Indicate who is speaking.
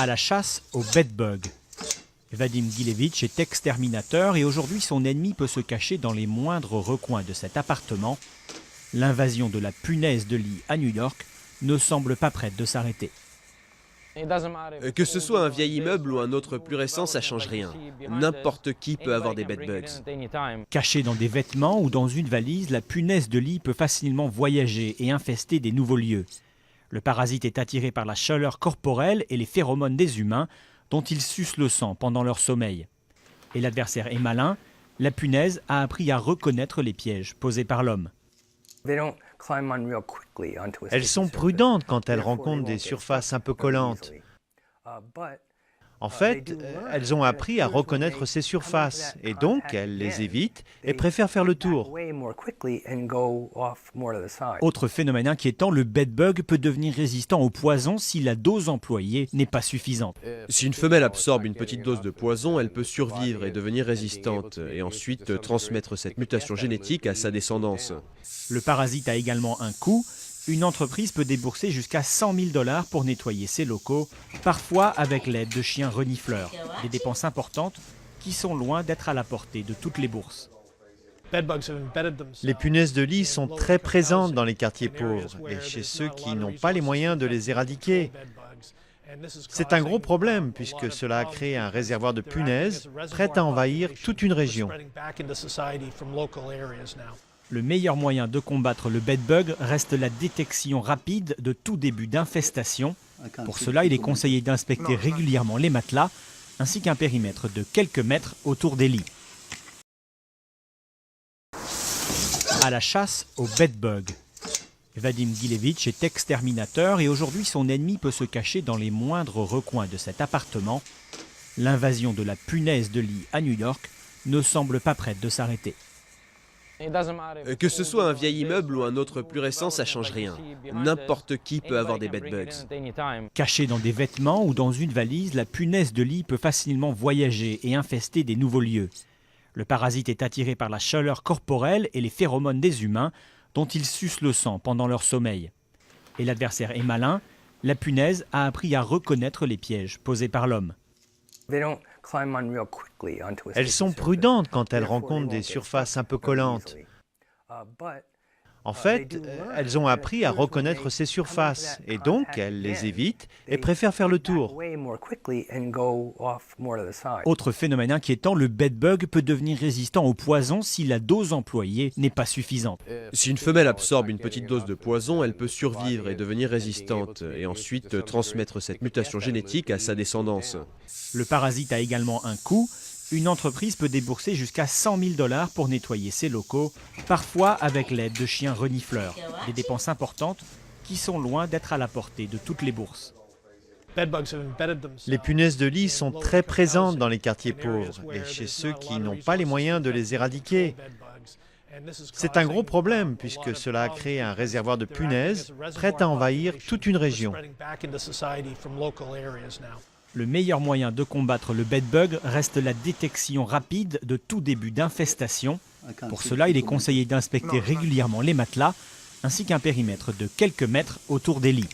Speaker 1: à la chasse aux bedbugs. Vadim Gilevich est exterminateur et aujourd'hui son ennemi peut se cacher dans les moindres recoins de cet appartement. L'invasion de la punaise de lit à New York ne semble pas prête de s'arrêter.
Speaker 2: Que ce soit un vieil immeuble ou un autre plus récent, ça change rien. N'importe qui peut avoir des bedbugs.
Speaker 1: Cachée dans des vêtements ou dans une valise, la punaise de lit peut facilement voyager et infester des nouveaux lieux. Le parasite est attiré par la chaleur corporelle et les phéromones des humains, dont il suce le sang pendant leur sommeil. Et l'adversaire est malin, la punaise a appris à reconnaître les pièges posés par l'homme.
Speaker 3: Elles sont prudentes quand elles rencontrent des surfaces un peu collantes. En fait, elles ont appris à reconnaître ces surfaces et donc elles les évitent et préfèrent faire le tour.
Speaker 1: Autre phénomène inquiétant, le bedbug peut devenir résistant au poison si la dose employée n'est pas suffisante.
Speaker 2: Si une femelle absorbe une petite dose de poison, elle peut survivre et devenir résistante, et ensuite transmettre cette mutation génétique à sa descendance.
Speaker 1: Le parasite a également un coût. Une entreprise peut débourser jusqu'à 100 000 $ pour nettoyer ses locaux, parfois avec l'aide de chiens renifleurs. Des dépenses importantes qui sont loin d'être à la portée de toutes les bourses.
Speaker 3: Les punaises de lit sont très présentes dans les quartiers pauvres et chez ceux qui n'ont pas les moyens de les éradiquer. C'est un gros problème puisque cela a créé un réservoir de punaises prêt à envahir toute une région.
Speaker 1: Le meilleur moyen de combattre le bedbug reste la détection rapide de tout début d'infestation. Pour cela, il est conseillé d'inspecter régulièrement les matelas ainsi qu'un périmètre de quelques mètres autour des lits. À la chasse aux bedbugs. Vadim Gilevich est exterminateur et aujourd'hui son ennemi peut se cacher dans les moindres recoins de cet appartement. L'invasion de la punaise de lit à New York ne semble pas prête de s'arrêter.
Speaker 2: Que ce soit un vieil immeuble ou un autre plus récent, ça change rien. N'importe qui peut avoir des bedbugs.
Speaker 1: Cachée dans des vêtements ou dans une valise, la punaise de lit peut facilement voyager et infester des nouveaux lieux. Le parasite est attiré par la chaleur corporelle et les phéromones des humains, dont il suce le sang pendant leur sommeil. Et l'adversaire est malin, la punaise a appris à reconnaître les pièges posés par l'homme.
Speaker 3: Elles sont prudentes quand elles rencontrent des surfaces un peu collantes. En fait, elles ont appris à reconnaître ces surfaces et donc elles les évitent et préfèrent faire le tour.
Speaker 1: Autre phénomène inquiétant, le bedbug peut devenir résistant au poison si la dose employée n'est pas suffisante.
Speaker 2: Si une femelle absorbe une petite dose de poison, elle peut survivre et devenir résistante, et ensuite transmettre cette mutation génétique à sa descendance.
Speaker 1: Le parasite a également un coût. Une entreprise peut débourser jusqu'à 100 000 $ pour nettoyer ses locaux, parfois avec l'aide de chiens renifleurs. Des dépenses importantes qui sont loin d'être à la portée de toutes les bourses.
Speaker 3: Les punaises de lit sont très présentes dans les quartiers pauvres et chez ceux qui n'ont pas les moyens de les éradiquer. C'est un gros problème puisque cela a créé un réservoir de punaises prêt à envahir toute une région.
Speaker 1: Le meilleur moyen de combattre le bedbug reste la détection rapide de tout début d'infestation. Pour cela, il est conseillé d'inspecter régulièrement les matelas ainsi qu'un périmètre de quelques mètres autour des lits.